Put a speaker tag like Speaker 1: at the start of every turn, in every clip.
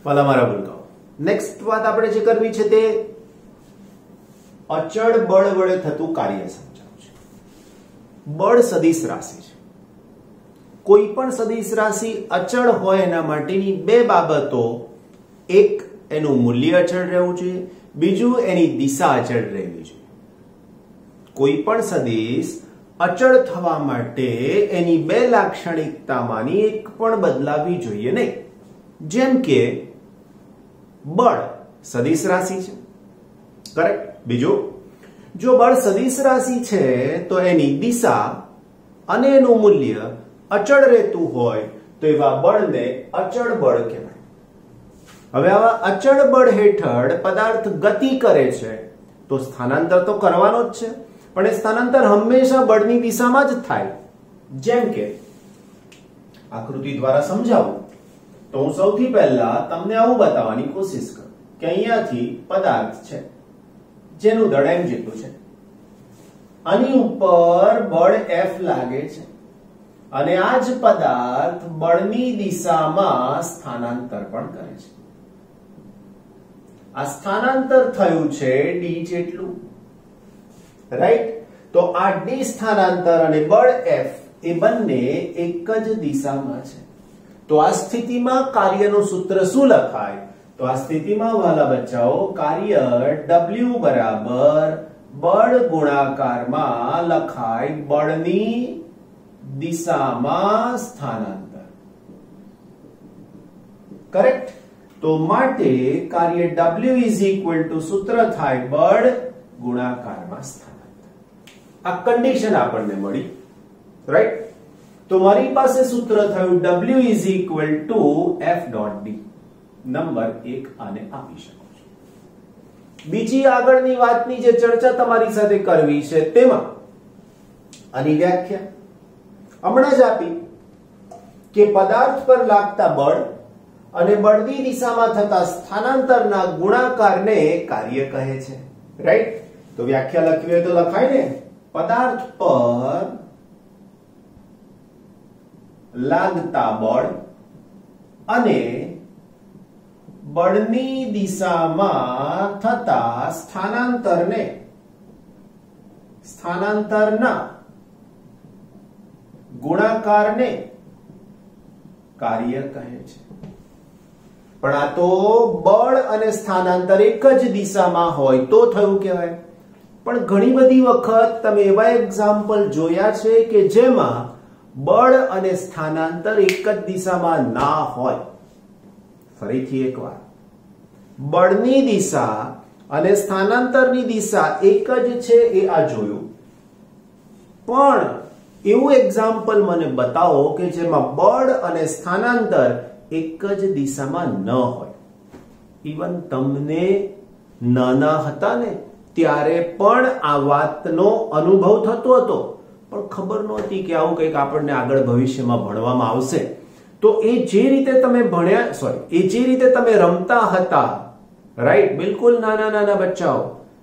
Speaker 1: વાલા મારા ભૂલકાઓ, નેક્સ્ટ વાત આપણે જે કરવી છે તે અચળ બળ વડે થતું કાર્ય સમજાવવું છે. બળ સદિશ રાશિ છે. કોઈ પણ સદિશ રાશિ અચળ હોય એના માટેની બે બાબતો, એક એનું મૂલ્ય અચળ રહેવું જોઈએ, બીજું એની દિશા અચળ રહેવી જોઈએ. કોઈ પણ સદિશ અચળ થવા માટે એની બે લાક્ષણિકતામાંની એક પણ બદલાવી જોઈએ નહીં. જેમ કે બળ સદિશ રાશિ છે, કરેક્ટ. બીજું, જો બળ સદિશ રાશિ છે તો એની દિશા અને એનું મૂલ્ય અચળ રહેતું હોય તો એવા બળને અચળ બળ કહેવાય. હવે આવા અચળ બળ હેઠળ પદાર્થ ગતિ કરે છે તો સ્થાનાંતર તો કરવાનો જ છે, પણ એ સ્થાનાંતર હંમેશા બળની દિશામાં જ થાય. જેમ કે આકૃતિ દ્વારા સમજાવું તો હું સૌથી પહેલા તમને આવું બતાવવાની કોશિશ કરું કે અહીંયાથી પદાર્થ છે જેનું દળ m જેટલું છે, આની ઉપર બળ F લાગે છે અને આ જ પદાર્થ બળની દિશામાં સ્થાનાંતર પણ કરે છે. આ સ્થાનાંતર થયું છે d જેટલું, રાઈટ. તો આ d સ્થાનાંતર અને બળ F એ બંને એક જ દિશામાં છે. તો આ સ્થિતિમાં કાર્યનું સૂત્ર શું લખાય? તો આ સ્થિતિમાં વાલા બચ્ચાઓ કાર્ય W બરાબર બળ ગુણાકારમાં લખાય બળની દિશામાં સ્થાનાંતર, કરેક્ટ. તો માટે કાર્ય W ઇઝ ઇક્વલ ટુ સૂત્ર થાય બળ ગુણાકારમાં સ્થાનાંતર. આ કન્ડિશન આપણને મળી, રાઈટ. તો મારી પાસે સૂત્ર થયું W is equal to F dot D. Number 1 આને આપી શકો છો. બીજી આગળની વાતની જે ચર્ચા તમારી સાથે કરવી છે તેમાં આની વ્યાખ્યા હમણાં જ આપી કે પદાર્થ પર લાગતા બળ અને બળની દિશામાં થતા સ્થાનાંતરના ગુણાકારને કાર્ય કહે છે, રાઈટ. તો વ્યાખ્યા લખવી હોય તો લખાય ને, પદાર્થ પર લાગતા બળ અને બળની દિશામાં થતા સ્થાનાંતરના ગુણાકારને કાર્ય કહે છે. પણ આ તો બળ અને સ્થાનાંતર એક જ દિશામાં હોય તો થયું કહેવાય. પણ ઘણી બધી વખત તમે એવા એક્ઝામ્પલ જોયા છે કે જેમાં બળ અને સ્થાનાંતર એક જ દિશામાં ના હોય. ફરીથી એકવાર, બળની દિશા અને સ્થાનાંતરની દિશા એક જ છે એ આ જોયું, પણ એવું એક્ઝામ્પલ મને બતાવો કે જેમાં બળ અને સ્થાનાંતર એક જ દિશામાં ન હોય. ઇવન તમને નાના હતા ને ત્યારે પણ આ વાતનો અનુભવ થતો હતો, પણ ખબર નહોતી કે આવું કંઈક આપણને આગળ ભવિષ્યમાં ભણવામાં આવશે. તો એ જે રીતે તમે ભણ્યા, એ જે રીતે તમે રમતા હતા, રાઈટ, બિલકુલ નાના નાના બચ્ચાઓ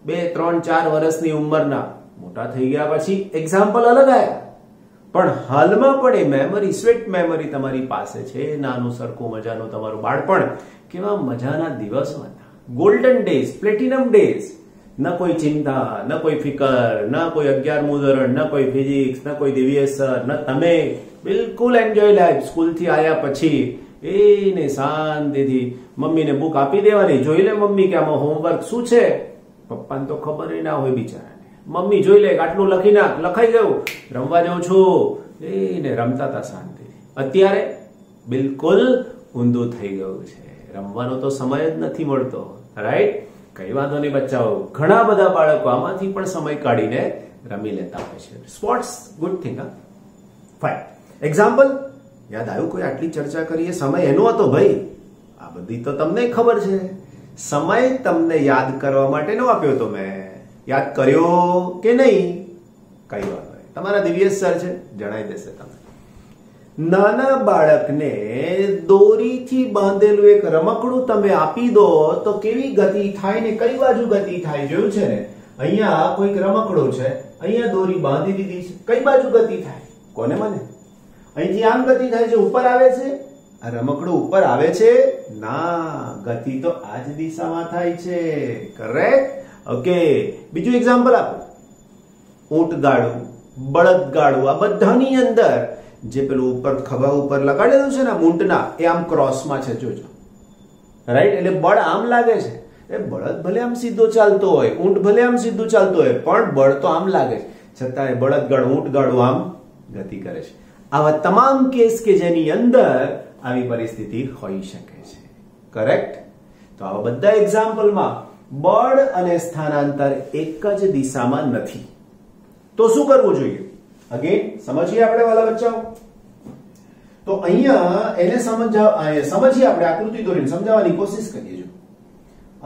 Speaker 1: 2, 3, 4 વર્ષની ઉંમરના, મોટા થઈ ગયા પછી એક્ઝામ્પલ અલગ આવ્યા, પણ હાલમાં પણ એ મેમરી, સ્વીટ મેમરી તમારી પાસે છે. નાનું સરખું મજાનું તમારું બાળપણ, કેવા મજાના દિવસો હતા, ગોલ્ડન ડેઝ, પ્લેટિનમ ડેઝ. ન કોઈ ચિંતા, ન કોઈ ફિકર, ન કોઈ 11મું ધોરણ, ન કોઈ ફિઝિક્સ, ન કોઈ દિવ્યેશ સર, ન તમે. બિલકુલ એન્જોય લાઈફ. સ્કૂલ થી આયા પછી એને શાંતિથી મમ્મીને બુક આપી દેવાની, જોઈ લે મમ્મી કે આમાં હોમવર્ક શું છે. પપ્પાને તો ખબર ના હોય બિચારાને. મમ્મી જોઈ લે, આટલું લખી નાખ, લખાઈ ગયું, રમવા જાઉં છું. એને રમતા હતા શાંતિથી. અત્યારે બિલકુલ ઊંધું થઈ ગયું છે, રમવાનો તો સમય જ નથી મળતો, રાઈટ. કઈ વાંધો નહીં બચ્ચાઓ, ઘણા બધા બાળકો આમાંથી પણ સમય કાઢીને રમી લેતા હોય છે. Sports good thing. હા, ફાઇન. એક્ઝામ્પલ યાદ આવ્યું? કોઈ આટલી ચર્ચા કરીએ, સમય એનો હતો ભાઈ. આ બધી તો તમને ખબર છે. સમય તમને યાદ કરવા માટે નો આપ્યો તો મેં. યાદ કર્યો કે નહીં? કઈ વાત નહીં, તમારા દિવ્યેશ સર છે, જણાવી દેશે તમને. નાના બાળકને દોરીથી બાંધેલું એક રમકડું તમે આપી દો તો કેવી ગતિ થાય ને કઈ બાજુ ગતિ થાય, જોયું છે ને? અહીંયા કોઈક રમકડું છે, અહીંયા દોરી બાંધી દીધી છે, કઈ બાજુ ગતિ થાય? કોને મને? અહીંથી આમ ગતિ થાય છે, ઉપર આવે છે, આ રમકડું ઉપર આવે છે? ના, ગતિ તો આ જ દિશામાં થાય છે. કરેક્ટ? ઓકે, બીજું એક્ઝામ્પલ આપો. ઊંટગાડું, બળદગાડું, આ બધાની અંદર જે પેલું ઉપર ખભા ઉપર લગાડેલું છે ને ઊંટના, એ આમ ક્રોસમાં છે, જોજો. રાઈટ? એટલે બળ આમ લાગે છે. એ બળદ ભલે આમ સીધો ચાલતો હોય, ઊંટ ભલે આમ સીધું ચાલતો હોય, પણ બળ તો આમ લાગે છે. છતાં બળદગાડું, ઊંટગાડું આમ ગતિ કરે છે. આવા તમામ કેસ કે જેની અંદર આવી પરિસ્થિતિ હોઈ શકે છે. કરેક્ટ? તો આવા બધા એક્ઝામ્પલમાં બળ અને સ્થાનાંતર એક જ દિશામાં નથી. તો શું કરવું જોઈએ? અગેન સમજીએ આપણે વાલા બચ્ચાઓ. તો અહીંયા એને સમજીએ આપણે, આકૃતિ દોરીને સમજાવવાની કોશિશ કરીએ. જો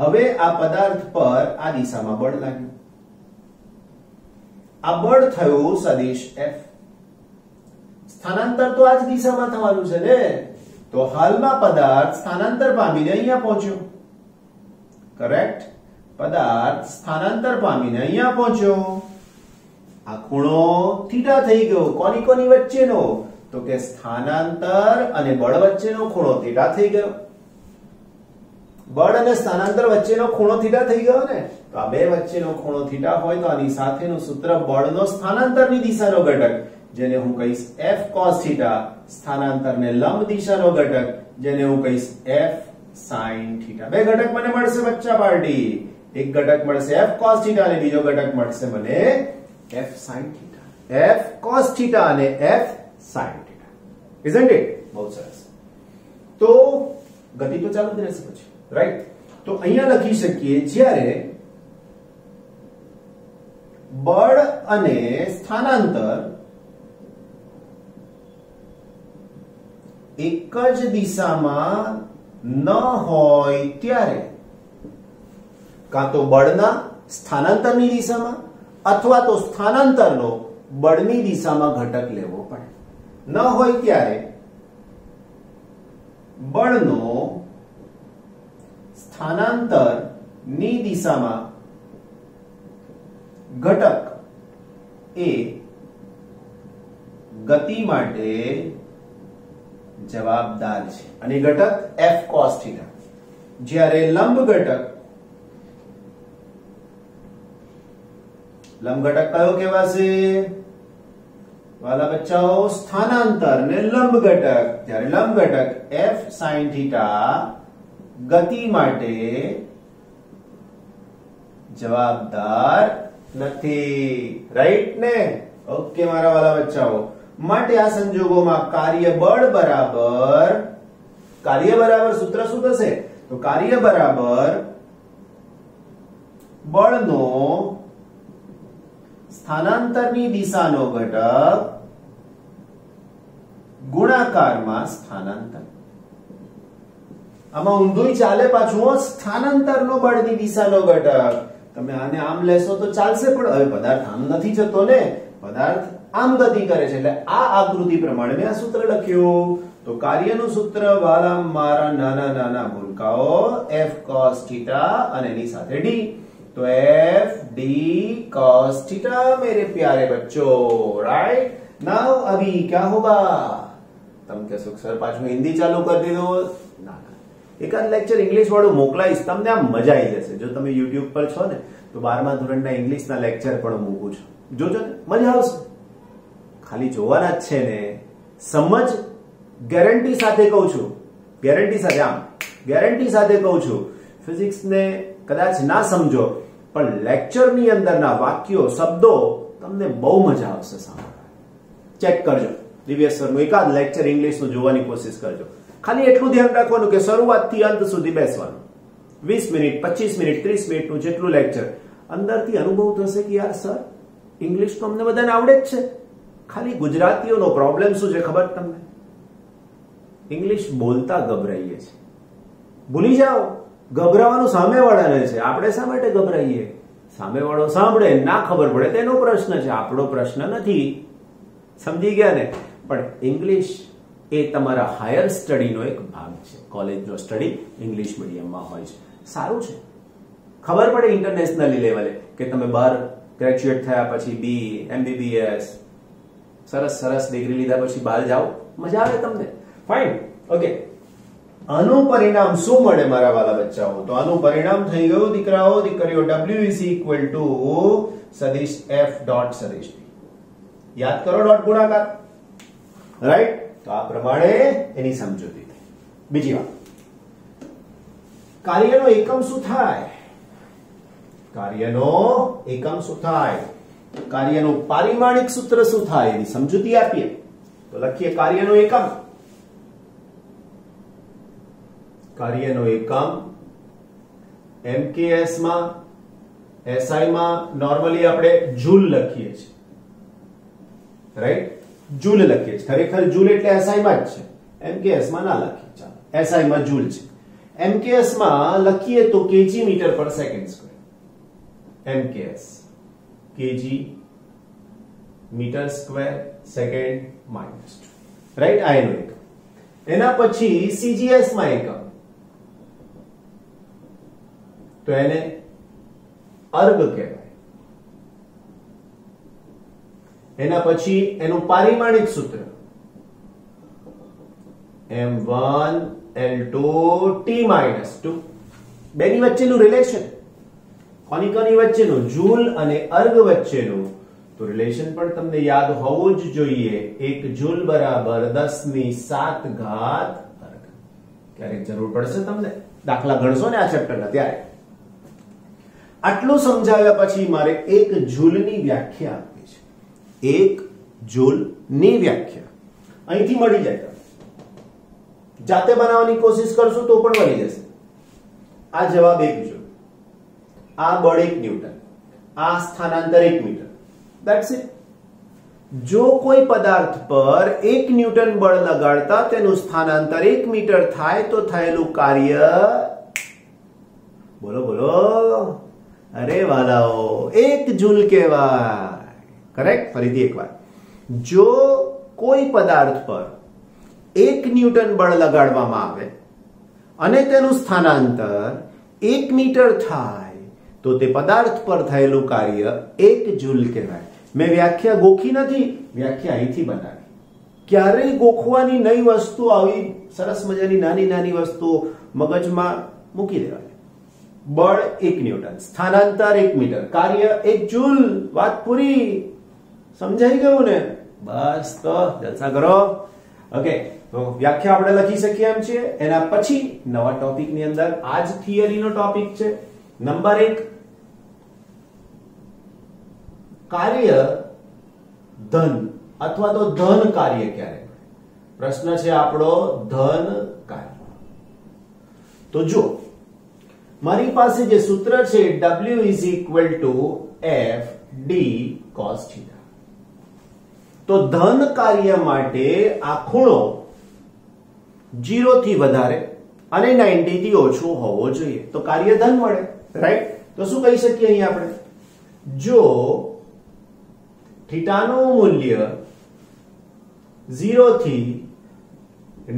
Speaker 1: હવે આ પદાર્થ પર આ દિશામાં બળ લાગ્યું. આ બળ થયું સદિશ F. સ્થાનાંતર તો આ જ દિશામાં થવાનું છે ને. તો હાલમાં પદાર્થ સ્થાનાંતર પામીને અહીંયા પહોંચ્યો. કરેક્ટ? પદાર્થ સ્થાનાંતર પામીને અહીંયા પહોંચ્યો. આ ખૂણો થીટા થઈ ગયો. કોની કોની વચ્ચેનો? તો કે સ્થાનાંતર અને બળ વચ્ચેનો ખૂણો થીટા થઈ ગયો. બળ અને સ્થાનાંતર વચ્ચેનો ખૂણો થીટા થઈ ગયો ને. તો આ બે વચ્ચેનો ખૂણો થીટા હોય તો આની સાથેનું સૂત્ર બળનો સ્થાનાંતરની દિશાનો ઘટક, જેને હું કહીશ F cos θ, સ્થાનાંતરને લંબ દિશાનો ઘટક, જેને હું કહીશ F sin θ. બે ઘટક મને મળશે બચ્ચા પાર્ટી. એક ઘટક મળશે F cos θ અને બીજો ઘટક મળશે મને F sin θ. F cos θ અને F sin θ. isn't it? બહુ સરસ. તો ગતિ તો ચાલુ જ રહેશે પછી. રાઈટ? તો અહીંયા લખી શકીએ જ્યારે બળ અને સ્થાનાંતર એક જ દિશામાં ન હોય ત્યારે કાં તો બળના સ્થાનાંતરની દિશામાં અથવા તો સ્થાનાંતરનો બળની દિશામાં ઘટક લેવો પડે. ન હોય ત્યારે બળનો સ્થાનાંતરની દિશામાં ઘટક એ ગતિ માટે જવાબદાર છે. અને ઘટક F cos θ. જ્યારે લંબ ઘટક કયો કહેવાશે વાલા બચ્ચાઓ? સ્થાનાંતર ને લંબ ઘટક. ત્યારે લંબ ઘટક F sin θ ગતિ માટે જવાબદાર નથી. રાઈટ ને? ઓકે મારા વાલા બચ્ચાઓ. માટે આ સંજોગોમાં કાર્ય બરાબર સૂત્ર શું થશે? તો કાર્ય બરાબર બળનો સ્થાનાંતરની દિશાનો ઘટક ગુણાકારમાં સ્થાનાંતર. આમાં ઊંધું ચાલે પાછું. સ્થાનાંતરનો બળની દિશાનો ઘટક. તમે આને આમ લેશો તો ચાલશે, પણ હવે પદાર્થ આમ નથી જતો ને. પદાર્થ આમ ગતિ કરે છે. એટલે આ આકૃતિ પ્રમાણે મેં આ સૂત્ર લખ્યું. તો કાર્યનું સૂત્ર વાલા મારા નાના નાના ભૂલકાઓ F cos θ અને એની સાથે D. तो F D cos θ मेरे प्यारे बच्चों. राइट? नाउ अभी क्या होगा? तुम कहो सर पाछું હિન્દી ચાલુ કરી દીધો. ના, એકાદ લેક્ચર ઇંગ્લિશ વાળું મોકલાઈશ, તમને આ મજા આવી જશે. જો તમે YouTube પર છો ને તો 12મા ધોરણના ઇંગ્લિશના લેક્ચર પણ મૂકું છું. જોજો ને, મજા આવશે. ખાલી જોવાના જ છે ને. સમજ ગેરંટી સાથે કહું છું. ગેરંટી સાથે કહું છું. ફિઝિક્સ ને કદાચ ના સમજો, પણ લેક્ચરની અંદરના વાક્યો, શબ્દો તમને બહુ મજા આવશે સાંભળવા. ચેક કરજો. દિવ્યેશ સરનું એકાદ લેક્ચર ઇંગ્લિશનું જોવાની કોશિશ કરજો. ખાલી એટલું ધ્યાન રાખવાનું કે શરૂઆતથી અંત સુધી બેસવાનું. 20 મિનિટ, 25 મિનિટ, 30 મિનિટનું જેટલું લેક્ચર. અંદરથી અનુભવ થશે કે યાર સર ઇંગ્લિશ તો અમને બધાને આવડે જ છે. ખાલી ગુજરાતીઓનો પ્રોબ્લેમ શું છે ખબર તમને? ઇંગ્લિશ બોલતા ગભરાઈએ છે. ભૂલી જાઓ. ગભરાવાનું સામેવાળાને છે. આપણે શા માટે ગભરાઈએ? સામેવાળો સાંભળે, ના ખબર પડે તેનો પ્રશ્ન છે, આપણો પ્રશ્ન નથી. સમજી ગયા ને? પણ ઇંગ્લિશ એ તમારા હાયર સ્ટડીનો એક ભાગ છે. કોલેજનો સ્ટડી ઇંગ્લિશ મીડિયમમાં હોય છે. સારું છે. ખબર પડે ઇન્ટરનેશનલી લેવલે કે તમે બહાર ગ્રેજ્યુએટ થયા પછી બી MBBS સરસ ડિગ્રી લીધા પછી બહાર જાઓ, મજા આવે તમને. ફાઇન. ઓકે, આનું પરિણામ શું મળે મારા વાલા બચ્ચાઓ? તો આનું પરિણામ થઈ ગયું દીકરાઓ દીકરીઓ, W ઇઝ ઇક્વલ ટુ સદિશ F ડોટ સદિશ T. યાદ કરો ડોટ ગુણાકાર, રાઈટ? તો આ પ્રમાણે એની સમજૂતી થઈ. બીજી વાત, કાર્યનો એકમ શું થાય? કાર્યનો એકમ શું થાય? કાર્યનું પારિમાણિક સૂત્ર શું થાય? એની સમજૂતી આપીએ તો લખીએ કાર્યનો એકમ. કાર્યનો એકમ MKS માં, SI માં નોર્મલી આપણે જૂલ લખીએ છીએ, રાઈટ? જૂલ લખીએ છીએ. ખરેખર જૂલ એટલે SI માં જ છે, MKS માં ના લખીએ. ચાલો, SI માં જૂલ છે. MKS માં લખીએ તો કેજી મીટર પર second square. MKS kg metre square second minus 2, right? આ એનો એકમ. એના પછી CGS માં એકમ, તો એને અર્ગ કહેવાય. એના પછી એનું પારિમાણિક સૂત્ર M1 L2 T-2. બેની વચ્ચેનું રિલેશન, કોની કોની વચ્ચેનું? જૂલ અને અર્ગ વચ્ચેનું. તો રિલેશન પણ તમને યાદ હોવું જ જોઈએ. 1 જૂલ બરાબર 10⁷ અર્ગ. ક્યારેક જરૂર પડશે તમને, દાખલા ગણશો ને આ ચેપ્ટરના ત્યારે. આટલું સમજાવ્યા પછી મારે 1 જૂલની વ્યાખ્યા આપવી છે. 1 જૂલની વ્યાખ્યા અહીંથી મળી જાય. જાતે બનાવવાની કોશિશ કરશું તો પણ મળી જશે. આ જવાબ 1 જૂલ, આ બળ 1 ન્યૂટન, આ સ્થાનાંતર 1 મીટર. That's it. જો કોઈ પદાર્થ પર 1 ન્યૂટન બળ લગાડતા તેનું સ્થાનાંતર 1 મીટર થાય તો થયેલું કાર્ય, બોલો બોલો, અરે વાલાઓ, 1 જૂલ કહેવાય. કરેક્ટ? ફરીથી એકવાર, જો કોઈ પદાર્થ પર 1 ન્યૂટન બળ લગાડવામાં આવે અને તેનું સ્થાનાંતર 1 મીટર થાય તો તે પદાર્થ પર થયેલું કાર્ય 1 જૂલ કહેવાય. મેં વ્યાખ્યા ગોખી નથી, વ્યાખ્યા અહીંથી બનાવી. ક્યારેય ગોખવાની નહીં વસ્તુ, આવી સરસ મજાની નાની નાની વસ્તુઓ મગજમાં મૂકી દેવાની. બળ 1 ન્યૂટન, સ્થાનાંતર 1 મીટર, કાર્ય 1 જૂલ. વાત પૂરી. સમજાઈ ગયું ને? બસ, તો જલસા કરો. ઓકે, તો વ્યાખ્યા આપણે લખી શકીએ એમ છીએ. એના પછી નવા ટોપિકની અંદર આ જ થિયરીનો ટોપિક છે. નંબર 1, કાર્ય ધન અથવા તો ધન કાર્ય ક્યારે? પ્રશ્ન છે આપણો ધન કાર્ય. તો જો મારી પાસે જે સૂત્ર છે W is equal to F D cos θ. તો ધન કાર્ય માટે આ ખૂણો 0 થી વધારે અને 90 થી ઓછો હોવો જોઈએ તો કાર્ય ધન મળે, રાઈટ? તો શું કહી શકીએ અહીં આપણે? જો થીટાનું મૂલ્ય 0 થી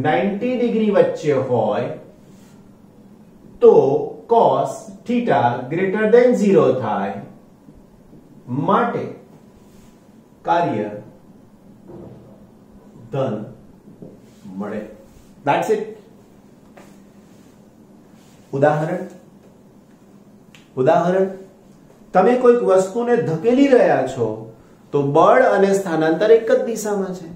Speaker 1: 90 ડિગ્રી વચ્ચે હોય તો cos થીટા ગ્રેટર ધેન 0 થાય, માટે કાર્ય ધન મળે. That's it. ઉદાહરણ, તમે કોઈક વસ્તુને ધકેલી રહ્યા છો તો બળ અને સ્થાનાંતર એક જ દિશામાં છે.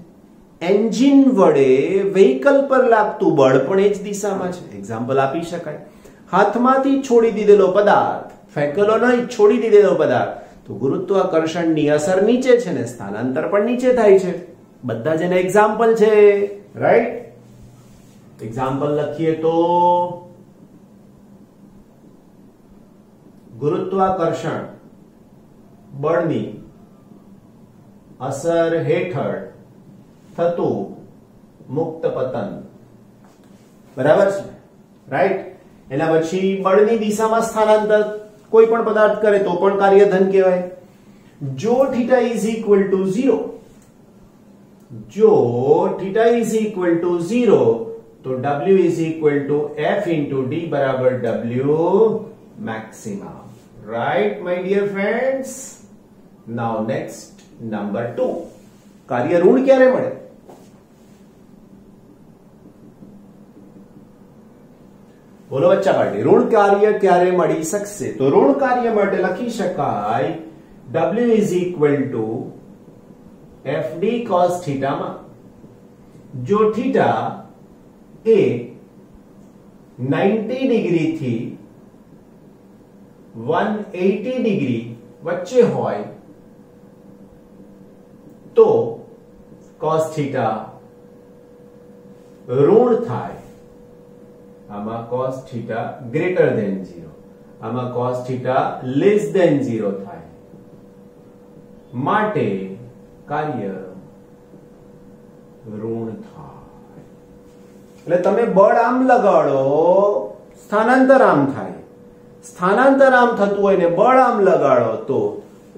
Speaker 1: એન્જિન વડે વ્હીકલ પર લાગતું બળ પણ એ જ દિશામાં છે. એક્ઝામ્પલ આપી શકાય. હાથમાંથી છોડી દીધેલો પદાર્થ, ફેંકેલો નહીં, છોડી દીધેલો પદાર્થ, તો ગુરુત્વાકર્ષણની અસર નીચે છે ને સ્થાનાંતર પણ નીચે થાય છે. બધા જ એના એક્ઝામ્પલ છે, રાઈટ? એક્ઝામ્પલ લખીએ તો ગુરુત્વાકર્ષણ બળની અસર હેઠળ થતું મુક્ત પતન, બરાબર છે, રાઈટ? એના પછી બળની દિશામાં સ્થાનાંતર કોઈ પણ પદાર્થ કરે તો પણ કાર્ય ધન કહેવાય. જો થીટા ઇઝ ઇક્વલ ટુ 0, જો થીટા ઇઝ ઇક્વલ ટુ 0 તો W is equal to F into D બરાબર W maximum, right my dear friends? Now next number 2, કાર્ય ઋણ ક્યારે મળે? બોલો બચ્ચા પાર્ટી, ઋણ કાર્ય ક્યારે મળી શકશે? તો ઋણ કાર્ય માટે લખી શકાય W is equal to FD cos theta માં જો થીટા એ 90 ડિગ્રી થી 180 ડિગ્રી વચ્ચે હોય તો cos થીટા ઋણ થાય, આમાં cos થીટા ગ્રેટર ધેન 0, આમાં cos થીટા લેસ ધેન 0 થાય, માટે કાર્ય ઋણ થાય. એટલે તમે બળ આમ લગાડો, સ્થાનાંતર આમ થાય, સ્થાનાંતર આમ થતું હોય ને બળ આમ લગાડો તો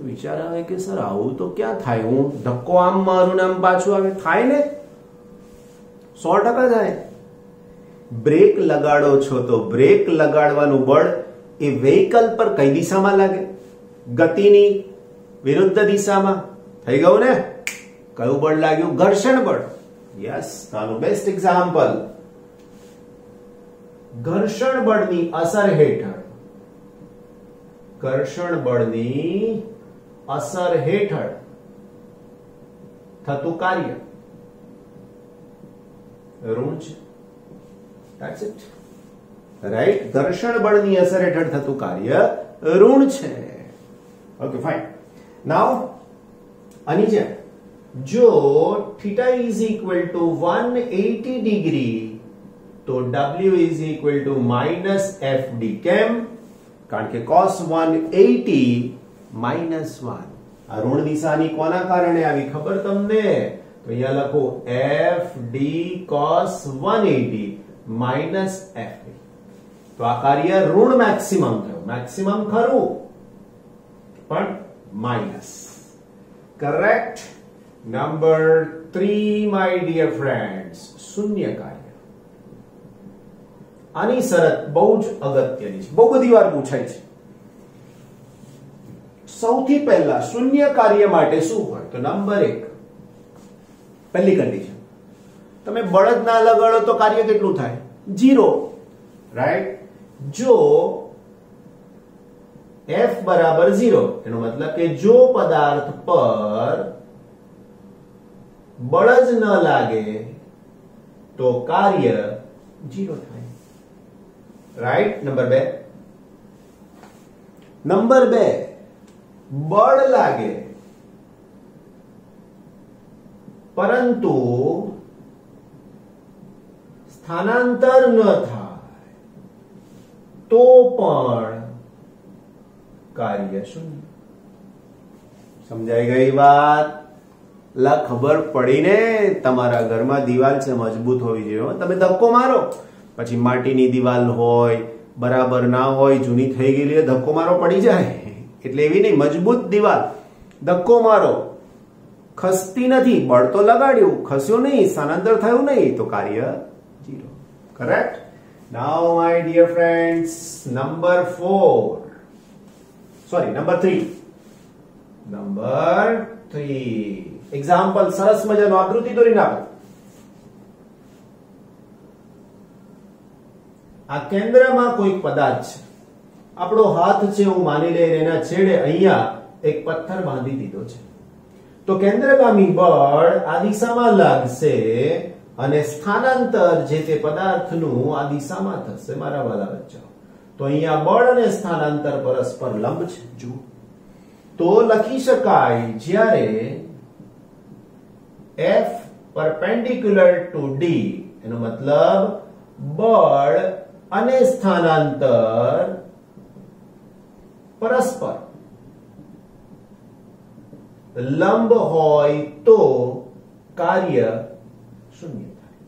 Speaker 1: વિચાર આવે કે સર આવું તો ક્યાં થાય, હું ધક્કો આમ મારું ને આમ પાછું આવે, થાય ને 100% થાય. બ્રેક લગાડો છો તો બ્રેક લગાડવાનું બળ એ વેહિકલ પર કઈ દિશામાં લાગે? ગતિની વિરુદ્ધ દિશામાં. થઈ ગયું ને? કયું બળ લાગ્યું? ઘર્ષણ બળ. યસ, આનું બેસ્ટ એક્ઝામ્પલ. ઘર્ષણ બળની અસર હેઠળ, ઘર્ષણ બળની અસર હેઠળ થતું કાર્ય ઋણ છે. That's it. Right? ઘર્ષણ બળની અસર હેઠળ થતું કાર્ય ઋણ છે. Okay, fine. Now, આની જેમ જો theta is equal to 180 degree તો W is equal to minus FD. કેમ? કારણ કે cos 180 minus 1. આ ઋણ દિશાની કોના કારણે આવી ખબર તમને? તો અહીંયા લખો FD cos 180 minus FD. તો આ કાર્ય ઋણ મેક્સિમમ થયું. મેક્સિમમ ખરું પણ minus. Correct. Number 3 my dear friends, શૂન્ય કાર્ય. આની શરત બહુ જ અગત્યની છે, બહુ બધી વાર પૂછાય છે. સૌથી પહેલા શૂન્ય કાર્ય માટે શું હોય? તો નંબર 1, પહેલી કન્ડિશન, તમે બળ જ ના લગાડો તો કાર્ય કેટલું થાય? 0. રાઈટ? જો F બરાબર 0, એનો મતલબ કે જો પદાર્થ પર બળ જ ન લાગે તો કાર્ય 0 થાય. રાઈટ? નંબર 2, નંબર 2, બળ લાગે પરંતુ સ્થાનાંતર ન થાય તો પણ કાર્ય શૂન્ય. સમજાઈ ગઈ વાત? લા, ખબર પડી ને? તમારા ઘરમાં દિવાલ છે, મજબૂત હોવી જોઈએ. તમે ધક્કો મારો, પછી માટીની દિવાલ હોય, બરાબર ના હોય, જૂની થઈ ગયેલી હોય, ધક્કો મારો પડી જાય. એટલે એવી નહીં, મજબૂત દિવાલ, ધક્કો મારો, ખસતી નથી, બળ તો લગાડ્યું, ખસ્યું નહીં, સ્થાનાંતર થયું નહીં, તો કાર્ય 0. Correct? Now my dear friends, number 3. Number 3 example સરસ મજાનો આકૃતિ દોરી નાખો. આ કેન્દ્રમાં કોઈક પદાર્થ છે, આપણો હાથ છે હું માની લઈ, એના છેડે અહીંયા એક પથ્થર બાંધી દીધો છે. તો કેન્દ્રગામી બળ આ દિશામાં લાગશે અને સ્થાનાંતર જે તે પદાર્થનું આ દિશામાં થશે. મારા વાલા બચ્ચાઓ, તો અહીંયા બળ અને સ્થાનાંતર પરસ્પર લંબ છે. જુઓ, તો લખી શકાય જ્યારે F perpendicular to D, એનો મતલબ બળ અને સ્થાનાંતર પરસ્પર લંબ હોય તો કાર્ય શૂન્ય થાય.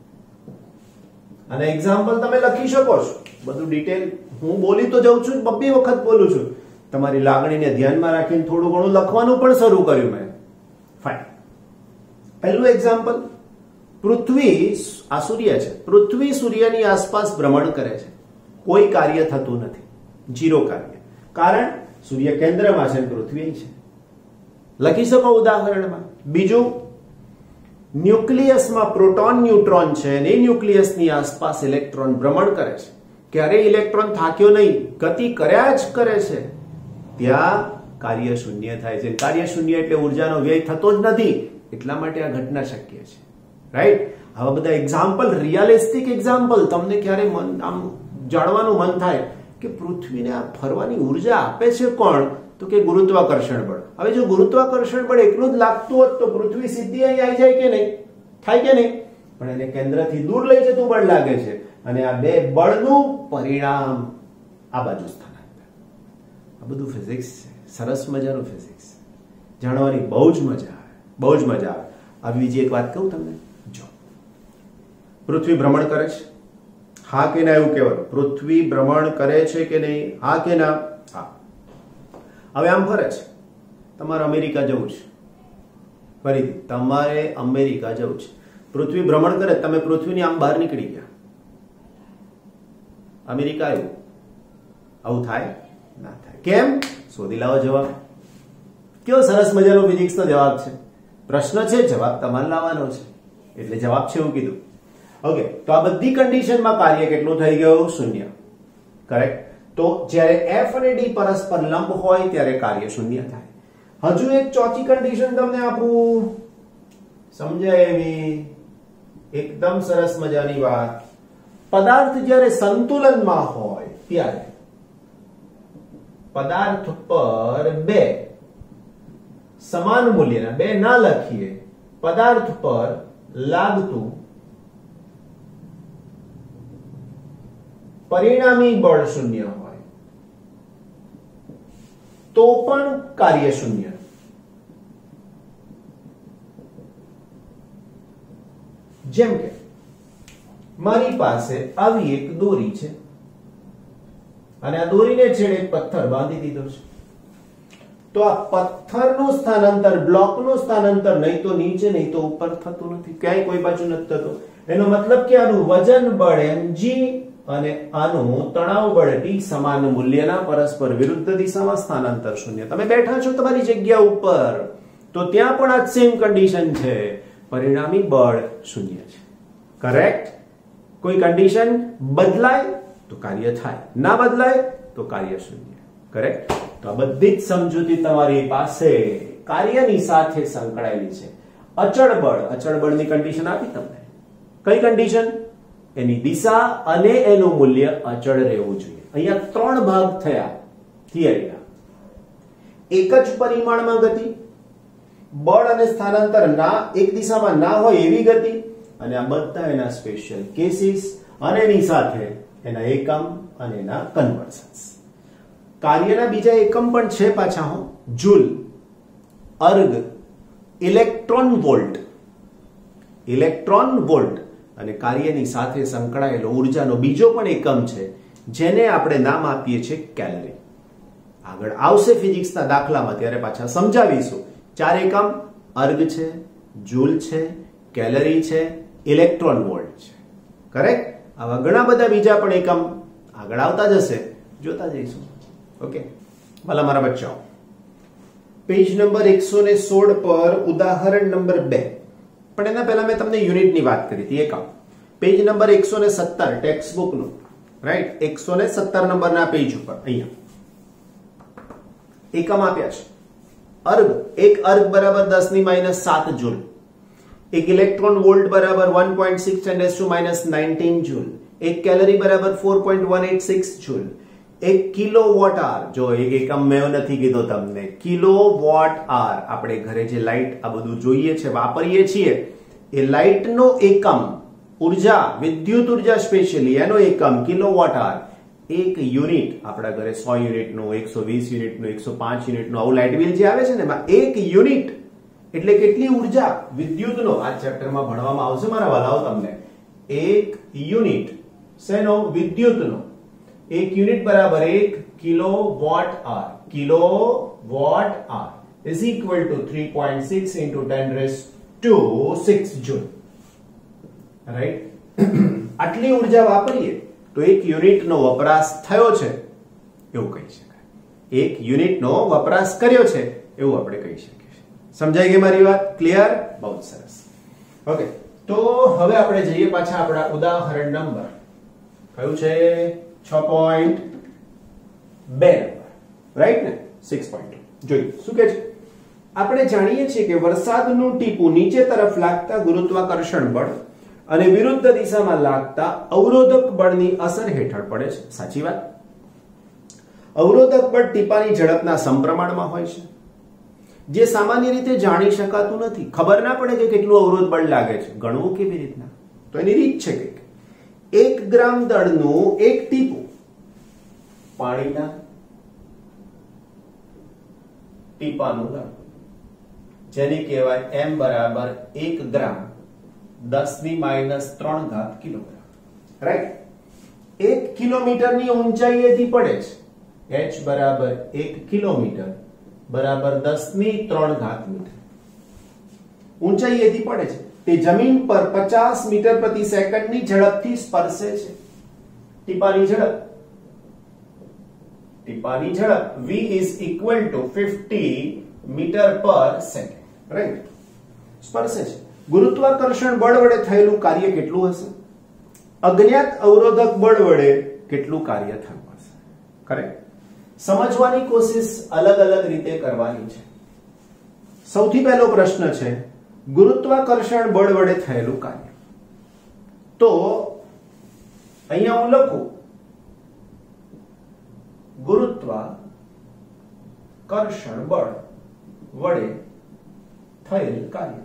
Speaker 1: અને એક્ઝામ્પલ તમે લખી શકો છો. બધું ડિટેલ હું બોલી તો જાઉં છું, બબ્બે વખત બોલું છું. તમારી લાગણીને ધ્યાનમાં રાખીને થોડું ઘણું લખવાનું પણ શરૂ કર્યું મેં. ફાઇન. પહેલું એક્ઝામ્પલ, પૃથ્વી, આ સૂર્ય છે, પૃથ્વી સૂર્યની આસપાસ ભ્રમણ કરે છે, કોઈ કાર્ય થતું નથી, 0 કાર્ય. કારણ સૂર્ય કેન્દ્રમાં છે, પૃથ્વી છે. લખી શકો ઉદાહરણમાં. બીજું, ન્યુક્લિયસમાં પ્રોટોન ન્યુટ્રોન છે અને ન્યુક્લિયસની આસપાસ ઇલેક્ટ્રોન ભ્રમણ કરે છે, ક્યારેય ઇલેક્ટ્રોન થાક્યો નહીં, ગતિ કર્યા જ કરે છે, ત્યાં કાર્ય શૂન્ય થાય છે. કાર્ય શૂન્ય એટલે ઉર્જાનો વ્યય થતો જ નથી, એટલા માટે આ ઘટના શક્ય છે. રાઈટ? આવા બધા એક્ઝામ્પલ, રિયાલિસ્ટિક એક્ઝામ્પલ તમને ક્યારે આમ જાણવાનું મન થાય કે પૃથ્વીને આ ફરવાની ઉર્જા આપે છે કોણ? તો કે ગુરુત્વાકર્ષણ બળ. હવે જો ગુરુત્વાકર્ષણ બળ એકલું જ લાગતું હોત તો પૃથ્વી સીધી અહીં આવી જાય કે નહીં? થાય કે નહીં? પણ એને કેન્દ્રથી દૂર લઈ જતું બળ લાગે છે, અને આ બે બળનું પરિણામ આ બાજુ સ્થાનાંતર. આ બધું ફિઝિક્સ છે, સરસ મજાનું ફિઝિક્સ જાણવાની બહુ જ મજા આવે, બહુ જ મજા આવે. આવી બીજી એક વાત કહું તમને. જો પૃથ્વી ભ્રમણ કરે છે, હા કે ના એવું કહેવાનું. પૃથ્વી ભ્રમણ કરે છે કે નહીં? હા કે ના? હા. હવે આમ ફરે છે, તમારે અમેરિકા જવું છે, ફરીથી તમારે અમેરિકા જવું છે. પૃથ્વી ભ્રમણ કરે, તમે પૃથ્વીની આમ બહાર નીકળી ગયા, અમેરિકા આવ્યું. આવું થાય? ના થાય. કેમ? શોધી લાવો જવાબ. કેવો સરસ મજાનો ફિઝિક્સનો જવાબ છે. પ્રશ્ન છે, જવાબ તમારે લાવવાનો છે, એટલે જવાબ છે એવું કીધું. ઓકે, તો આ બધી કન્ડિશનમાં કાર્ય કેટલું થઈ ગયું? શૂન્ય. કરેક્ટ? તો જ્યારે F અને D પરસ્પર લંબ હોય ત્યારે કાર્ય શૂન્ય થાય. હજુ એક ચોથી કન્ડિશન તમને આપું, સમજાય એવી એકદમ સરસ મજાની વાત. પદાર્થ જ્યારે સંતુલનમાં હોય ત્યારે પદાર્થ પર બે સમાન મૂલ્યના, બે ના લખીએ, પદાર્થ પર લાગતું પરિણામી બળ શૂન્ય હોય તો પણ કાર્ય શૂન્ય. જેમ કે મારી પાસે આવી એક દોરી છે અને આ દોરીને છેડે એક પથ્થર બાંધી દીધો છે, તો આ પથ્થરનું સ્થાનાંતર, બ્લોકનું સ્થાનાંતર નહીં તો નીચે નહીં તો ઉપર થતું નથી, ક્યાંય કોઈ બાજુ નથી થતું. એનો મતલબ કે આનું વજન બળ mg અને આનું તણાવ બળ T સમાન મૂલ્યના પરસ્પર વિરુદ્ધ દિશામાં સ્થાનાંતર શૂન્ય. તમે બેઠા છો તમારી જગ્યા ઉપર તો ત્યાં પણ આ સેમ કન્ડિશન છે, પરિણામી બળ શૂન્ય છે. કરેક્ટ? કોઈ કન્ડિશન બદલાય તો કાર્ય થાય, ના બદલાય તો કાર્ય શૂન્ય. કરેક્ટ? તો આ બધી જ સમજૂતી તમારી પાસે કાર્યની સાથે સંકળાયેલી છે. અચળ બળની કન્ડિશન આપી તમને. કઈ કન્ડિશન? એની દિશા અને એનું મૂલ્ય અચળ રહેવું જોઈએ. અહીંયા ત્રણ ભાગ થયા થિયરીના. એક જ પરિમાણમાં ગતિ, બળ અને સ્થાનાંતર ના એક દિશામાં ના હોય એવી ગતિ, અને આ બધા એના સ્પેશિયલ કેસીસ અને એની સાથે એના એકમ અને એના કન્વર્સન્સ. કાર્યના બીજા એકમ પણ છે પાછા, હું જૂલ, અર્ગ, ઇલેક્ટ્રોન વોલ્ટ અને કાર્યની સાથે સંકળાયેલો ઉર્જાનો બીજો પણ એકમ છે જેને આપણે નામ આપીએ છીએ કેલરી. આગળ આવશે ફિઝિક્સના દાખલામાં ત્યારે પાછા સમજાવીશું. ચાર એકમ અર્ગ છે, જૂલ છે, કેલરી છે, ઇલેક્ટ્રોન વોલ્ટ છે. કરેક્ટ? આવા ઘણા બધા બીજા પણ એકમ આગળ આવતા જશે, જોતા જઈશું. ઓકે, ભલા મારા બચ્ચાઓ, પેજ નંબર 116 પર ઉદાહરણ નંબર 2. પણ એના પહેલા મેં તમને યુનિટની વાત કરી હતી. એકમ પેજ નંબર 117 ટેક્સ્ટ બુક નું, રાઈટ? 117 નંબરના પેજ ઉપર અહીંયા એકમ આપ્યા છે. અર્ગ, એક અર્ગ બરાબર 10⁻⁷ જૂલ, એક ઇલેક્ટ્રોન વોલ્ટ બરાબર 1.6 × -19 જૂલ, એક કેલરી બરાબર 4.186 જૂલ, એક કિલોવોટ આર. જો એક એકમ મેં નથી કીધો તમને, કિલોવોટ આર. આપણે ઘરે જે લાઈટ આ બધું જોઈએ છે, વાપરીએ છીએ, એ લાઈટનો એકમ, ઉર્જા, વિદ્યુત ઉર્જા સ્પેશિયલી એનો એકમ કિલોવોટ આર. એક યુનિટ, આપણા ઘરે 100 યુનિટનું, 120 યુનિટનું, 105 યુનિટનું આવું લાઇટ બિલ જે આવે છે ને, એમાં એક યુનિટ એટલે કેટલી ઉર્જા વિદ્યુતનો આ ચેપ્ટરમાં ભણવામાં આવશે મારા વાલાઓ તમને. એક યુનિટ શેનો? વિદ્યુતનો. એક યુનિટ બરાબર 1 kilowatt hour. Kilowatt hour is equal to 3.6 into 10⁻⁶ joule. Right? આટલી ઉર્જા વાપરીએ તો એક યુનિટનો વપરાશ થયો છે એવું કહી શકાય. એક યુનિટનો વપરાશ કર્યો છે એવું આપણે કહી શકીએ. સમજાઈ ગઈ મારી વાત? ક્લિયર? બહુ સરસ. ઓકે, તો હવે આપણે જઈએ પાછા આપણા ઉદાહરણ નંબર, કયું છે? 6.2 રાઈટ ને 6.2 જોઈએ શું કહે છે આપણે જાણીએ છીએ કે વરસાદનું ટીપું નીચે તરફ લાગતા ગુરુત્વાકર્ષણ બળ અને વિરુદ્ધ દિશામાં લાગતા અવરોધક બળની અસર હેઠળ પડે છે સાચી વાત અવરોધક બળ ટીપાની ઝડપના સમપ્રમાણમાં હોય છે જે સામાન્ય રીતે જાણી શકાતું નથી ખબર ના પડે કે કેટલું અવરોધ બળ લાગે છે ગણવું કેવી રીતના તો એની રીત છે કે 1 ગ્રામ દળનું એક ટીપું પાણીના ટીપાનું દળ જેને કહેવાય m બરાબર 1 ગ્રામ 10⁻³ કિલોગ્રામ રાઈટ 1 કિલોમીટરની ઊંચાઈએથી પડે છે h બરાબર 1 કિલોમીટર બરાબર 10⁻³ મીટર ઊંચાઈએથી પડે છે તે જમીન પર 50 મીટર પ્રતિ સેકન્ડની ઝડપથી સ્પર્શે છે ટીપાની ઝડપ v is equal to 50 metre પર સેકન્ડ રાઈટ સ્પર્શે છે ગુરુત્વાકર્ષણ બળ વડે થયેલું કાર્ય કેટલું હશે અજ્ઞાત અવરોધક બળ વડે કેટલું કાર્ય થયું હશે કરેક્ટ સમજવાની કોશિશ અલગ અલગ રીતે કરવાની છે સૌથી પહેલો પ્રશ્ન છે ગુરુત્વાકર્ષણ બળ વડે થયેલું કાર્ય તો અહીંયા હું લખું ગુરુત્વાકર્ષણ બળ વડે થયેલ કાર્ય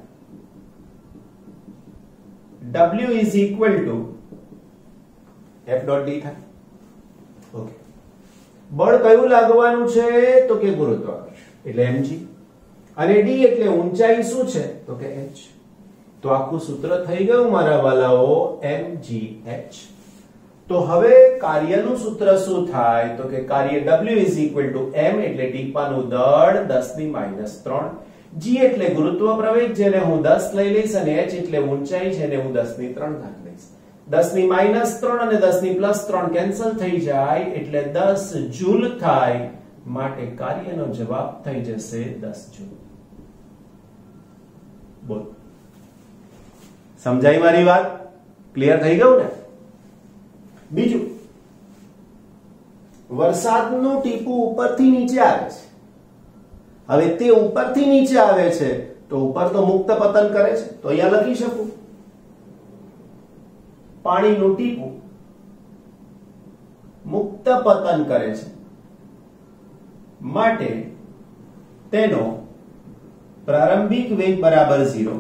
Speaker 1: W is equal to F dot D થાય ઓકે બળ કયું લાગવાનું છે તો કે ગુરુત્વાકર્ષણ એટલે mg અને d એટલે ઊંચાઈ શું છે તો કે h તો આખું સૂત્ર થઈ ગયું મારા વાલાઓ mgh તો હવે કાર્યનું સૂત્ર શું થાય તો કે કાર્ય W is equal to m એટલે ટીપાનું દળ 10⁻³ g એટલે ગુરુત્વ પ્રવેગ જેને હું 10 લઈ લઈશ અને h એટલે ઊંચાઈ જેને હું 10⁻³ લઈશ 10⁻³ અને 10⁻+3 કેન્સલ થઈ જાય એટલે 10 જૂલ થાય માટે કાર્યનો જવાબ થઈ જશે 10 જૂલ બોલ સમજાઈ મારી વાત ક્લિયર થઈ ગયું ને બીજું વરસાદનું ટીપું ઉપરથી નીચે આવે છે હવે તે ઉપરથી નીચે આવે છે તો ઉપર તો મુક્ત પતન કરે છે તો અહીંયા લખી શકું પાણીનું ટીપું મુક્ત પતન કરે છે માટે તેનો પ્રારંભિક વેગ બરાબર 0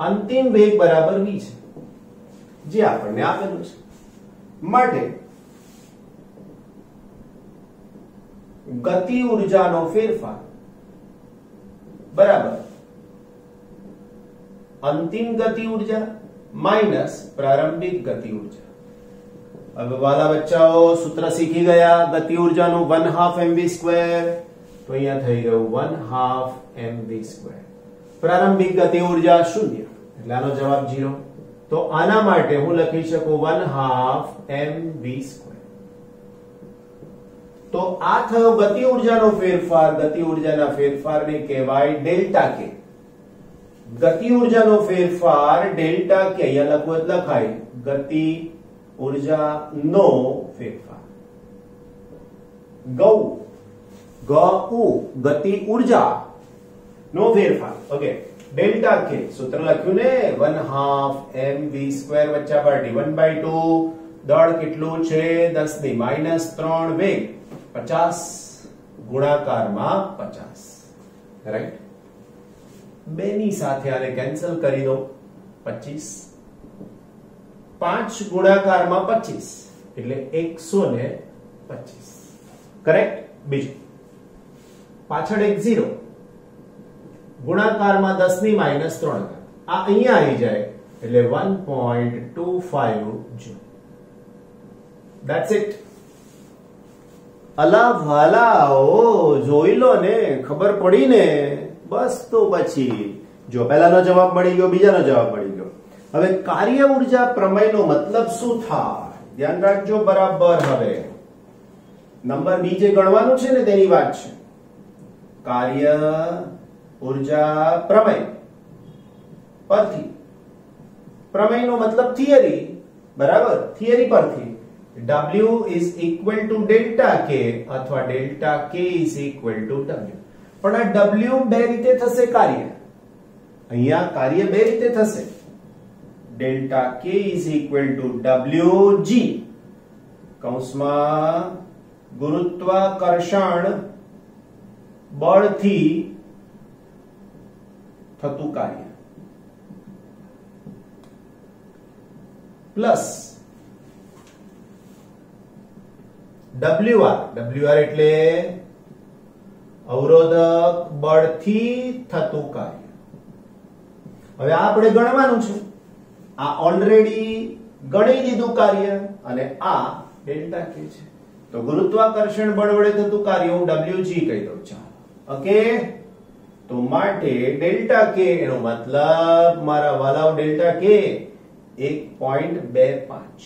Speaker 1: અંતિમ વેગ બરાબર v છે જે આપણને આપેલું છે માટે ગતિ ઉર્જાનો ફેરફાર બરાબર અંતિમ ગતિ ઉર્જા માઈનસ પ્રારંભિક ગતિ ઉર્જા હવે વાલા બચ્ચાઓ સૂત્ર શીખી ગયા ગતિ ઉર્જાનું 1/2 mv² તો અહીંયા થઈ ગયું 1/2 mv². પ્રારંભિક ગતિ ઉર્જા 0 એટલે આનો જવાબ 0. તો આના માટે હું લખી શકું 1/2 mv². તો આ થયો ગતિ ઉર્જાનો ફેરફાર. ગતિ ઉર્જાના ફેરફારને કહેવાય ડેલ્ટા કે. ગતિ ઉર્જાનો ફેરફાર ડેલ્ટા કે અહીંયા લખવું એટલે લખાય ગતિ ઉર્જાનો ફેરફાર. ગતિ ઉર્જા નો ફેરફાર. ઓકે, ડેલ્ટા કે સૂત્ર લખ્યું ને 1/2 mv² વચ્ચા પાર્ટી 1/2. દળ કેટલું છે 10⁻³ વેગ 50 ગુણાકારમાં 50. રાઈટ. બે ની સાથે આને કેન્સલ કરી દો 25. 5 ગુણાકારમાં 25 એટલે 125. કરેક્ટ. બીજું પાછળ એક 0 ગુણાકારમાં 10⁻³ આ અહીંયા આવી જાય એટલે 1.25 જૂલ. That's it. અલા વાલાઓ જોઈ લો ને, ખબર પડી ને, બસ તો પછી જો પહેલાનો જવાબ મળી ગયો, બીજાનો જવાબ મળી ગયો. હવે કાર્ય ઉર્જા પ્રમેયનો મતલબ શું થાય ધ્યાન રાખજો બરાબર. હવે નંબર બી જે ગણવાનું છે ને તેની વાત છે. કાર્ય ઉર્જા પ્રમેય પરથી પ્રમેયનો મતલબ થિયરી, બરાબર? થિયરી પરથી W is equal to delta K અથવા delta K is equal to W. પણ આ W બે રીતે થશે કાર્ય. અહીંયા કાર્ય બે રીતે થશે. delta K is equal to WG કૌંસમાં ગુરુત્વાકર્ષણ બળથી થતું કાર્ય પ્લસ WR એટલે અવરોધક બળથી થતું કાર્ય. હવે આ આપણે ગણવાનું છે. આ ઓલરેડી ગણી લીધું કાર્ય અને આ ડેલ્ટા કે છે. તો ગુરુત્વાકર્ષણ બળ વડે થતું કાર્ય હું WG કહી દઉં. ચાલો, ઓકે. તો માટે ડેલ્ટા કે એનો મતલબ મારા વાલાઓ ડેલ્ટા કે 1.25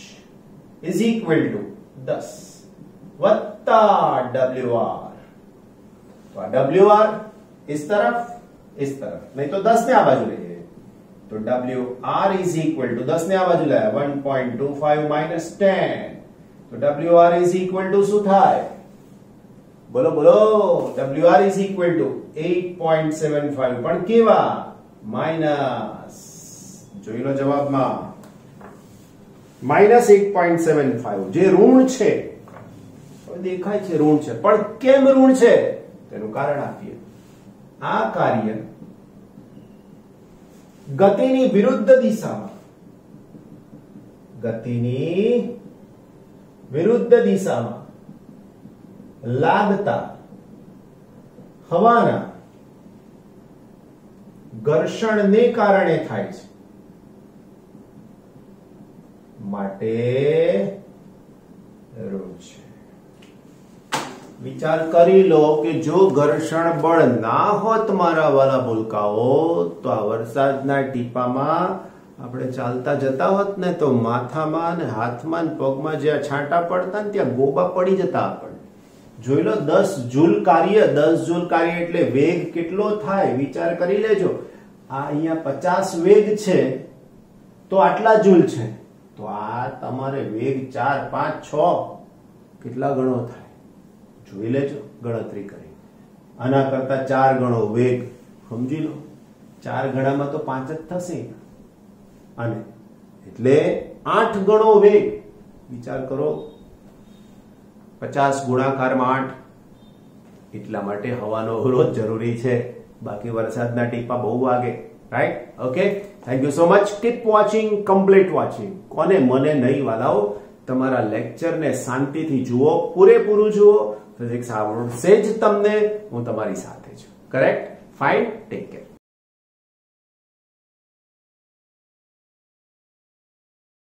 Speaker 1: is equal to 10 વત્તા WR. તો આ WR इस तरफ नहीं तो 10 ने आ बाजू ले जाए. तो WR is equal to 10 ने आ बाजू लाया 1.25 minus 10. तो WR is equal to શું થાય? બોલો બોલો. WR is equal to 8.75 પણ કેવા? માઈનસ. જોઈ લો જવાબમાં -8.75 જે ઋણ છે. દેખાય છે ઋણ છે, પણ કેમ ઋણ છે તેનું કારણ આપીએ. આ કાર્ય ગતિની વિરુદ્ધ દિશામાં લાગતા હવાના ઘર્ષણને કારણે થાય છે. માટે ઋણ છે. વિચાર કરી લો કે જો ઘર્ષણ બળ ના હોત મારા વાલા ભૂલકાઓ, તો આ વરસાદના ટીપામાં આપણે ચાલતા જતા હોત ને તો માથામાં ને હાથમાં ને પગમાં જે છાંટા પડતા ને ત્યાં ગોબા પડી જતા આપણને. જોઈ લો 10 જૂલ કાર્ય એટલે વેગ કેટલો થાય વિચાર કરી લેજો. આ અહીંયા 50 વેગ છે તો આટલા જૂલ છે. તો આ તમારે વેગ 4 5 6 કેટલા ગણો થાય જોઈ લેજો ગણતરી કરી. આના કરતા 4 ગણો વેગ સમજી લો. 4 ગણામાં તો 5 જ થશે અને એટલે 8 ગણો વેગ. વિચાર કરો 50 ગુણાકારમાં 8. એટલા માટે હવાનો અવરોધ જરૂરી છે. બાકી વરસાદના ટીપા બહુ વાગે. Right? Okay, thank you so much. Keep watching, complete watching. કોને મને નહીં વાલાઓ, તમારા લેક્ચરને શાંતિથી જુઓ, પૂરેપૂરું જુઓ. ફિઝિક્સ આવડશે જ તમને. હું તમારી સાથે છું. કરેક્ટ? ફાઇન. Take care.